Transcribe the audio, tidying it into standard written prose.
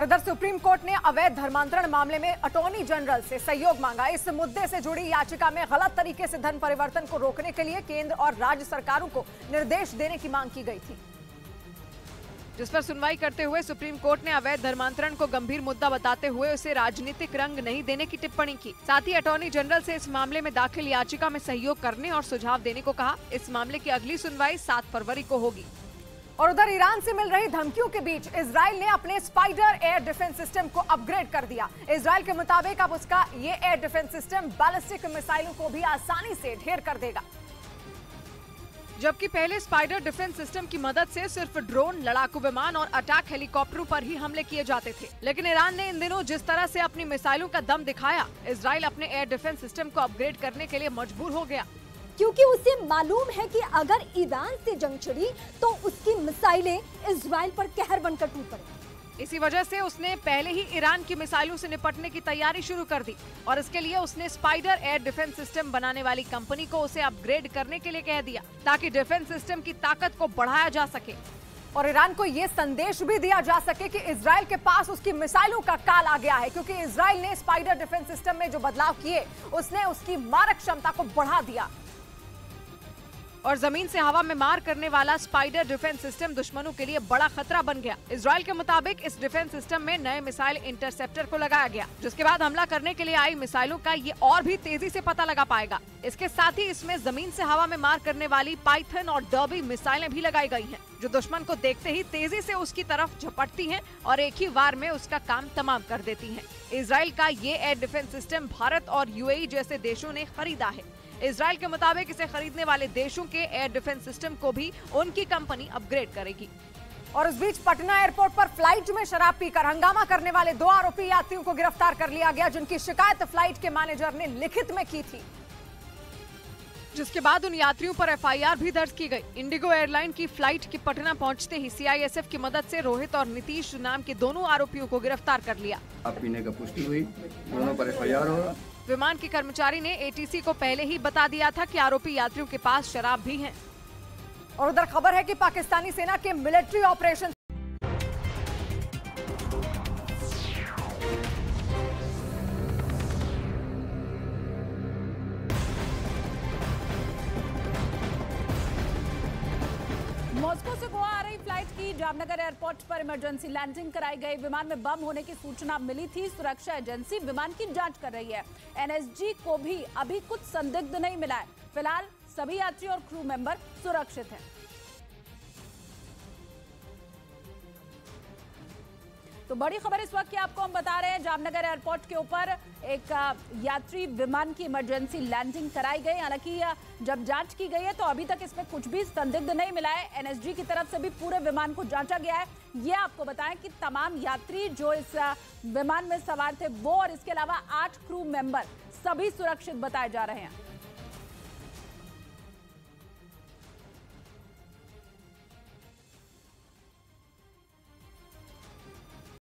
इधर supreme court ने अवैध धर्मांतरण मामले में अटॉर्नी जनरल से सहयोग मांगा। इस मुद्दे से जुड़ी याचिका में गलत तरीके से धन परिवर्तन को रोकने के लिए केंद्र और राज्य सरकारों को निर्देश देने की मांग की गई थी, जिस पर सुनवाई करते हुए सुप्रीम कोर्ट ने अवैध धर्मांतरण को गंभीर मुद्दा बताते हुए उसे राजनीतिक रंग नहीं देने की टिप्पणी की। साथ ही अटॉर्नी जनरल से इस मामले में दाखिल याचिका में सहयोग करने और सुझाव देने को कहा। इस मामले की अगली सुनवाई 7 फरवरी को होगी। और उधर ईरान से मिल रही धमकियों के बीच इजराइल ने अपने स्पाइडर एयर डिफेंस सिस्टम को अपग्रेड कर दिया। इजराइल के मुताबिक अब उसका ये एयर डिफेंस सिस्टम बैलिस्टिक मिसाइलों को भी आसानी से ढेर कर देगा, जबकि पहले स्पाइडर डिफेंस सिस्टम की मदद से सिर्फ ड्रोन, लड़ाकू विमान और अटैक हेलीकॉप्टरों पर ही हमले किए जाते थे। लेकिन ईरान ने इन दिनों जिस तरह से अपनी मिसाइलों का दम दिखाया, इजराइल अपने एयर डिफेंस सिस्टम को अपग्रेड करने के लिए मजबूर हो गया, क्योंकि उसे मालूम है कि अगर ईरान से जंग छिड़ी तो उसकी मिसाइलें इजराइल पर कहर बनकर टूट पड़ेंगी। इसी वजह से उसने पहले ही ईरान की मिसाइलों से निपटने की तैयारी शुरू कर दी और इसके लिए उसने स्पाइडर एयर डिफेंस सिस्टम बनाने वाली कंपनी को उसे अपग्रेड करने के लिए कह दिया, ताकि डिफेंस सिस्टम की ताकत को बढ़ाया जा सके और ईरान को ये संदेश भी दिया जा सके कि इजराइल के पास उसकी मिसाइलों का काल आ गया है, क्योंकि इजराइल ने स्पाइडर डिफेंस सिस्टम में जो बदलाव किए उसने उसकी मारक क्षमता को बढ़ा दिया और जमीन से हवा में मार करने वाला स्पाइडर डिफेंस सिस्टम दुश्मनों के लिए बड़ा खतरा बन गया। इजराइल के मुताबिक इस डिफेंस सिस्टम में नए मिसाइल इंटरसेप्टर को लगाया गया, जिसके बाद हमला करने के लिए आई मिसाइलों का ये और भी तेजी से पता लगा पाएगा। इसके साथ ही इसमें जमीन से हवा में मार करने वाली पाइथन और डर्बी मिसाइलें भी लगाई गई हैं, जो दुश्मन को देखते ही तेजी से उसकी तरफ झपटती हैं और एक ही वार में उसका काम तमाम कर देती हैं। इजराइल का ये एयर डिफेंस सिस्टम भारत और यूएई जैसे देशों ने खरीदा है। इजराइल के मुताबिक इसे खरीदने वाले देशों के एयर डिफेंस सिस्टम को भी उनकी कंपनी अपग्रेड करेगी। और इस बीच पटना एयरपोर्ट पर फ्लाइट में शराब पीकर हंगामा करने वाले 2 आरोपी यात्रियों को गिरफ्तार कर लिया गया, जिनकी शिकायत फ्लाइट के मैनेजर ने लिखित में की थी, जिसके बाद उन यात्रियों पर एफआईआर भी दर्ज की गई। इंडिगो एयरलाइन की फ्लाइट की पटना पहुंचते ही सीआईएसएफ की मदद से रोहित और नीतीश नाम के दोनों आरोपियों को गिरफ्तार कर लिया। शराब पीने का पुष्टि हुई, दोनों पर एफआईआर हो। विमान के कर्मचारी ने एटीसी को पहले ही बता दिया था कि आरोपी यात्रियों के पास शराब भी है। और उधर खबर है कि पाकिस्तानी सेना के मिलिट्री ऑपरेशन मॉस्को से गोवा आ रही फ्लाइट की जामनगर एयरपोर्ट पर इमरजेंसी लैंडिंग कराई गई। विमान में बम होने की सूचना मिली थी। सुरक्षा एजेंसी विमान की जांच कर रही है। एनएसजी को भी अभी कुछ संदिग्ध नहीं मिला है। फिलहाल सभी यात्री और क्रू मेंबर सुरक्षित हैं। तो बड़ी खबर इस वक्त की आपको हम बता रहे हैं, जामनगर एयरपोर्ट के ऊपर एक यात्री विमान की इमरजेंसी लैंडिंग कराई गई। हालांकि जब जांच की गई है तो अभी तक इसमें कुछ भी संदिग्ध नहीं मिला है। एनएसजी की तरफ से भी पूरे विमान को जांचा गया है। ये आपको बताएं कि तमाम यात्री जो इस विमान में सवार थे वो और इसके अलावा 8 क्रू मेंबर सभी सुरक्षित बताए जा रहे हैं।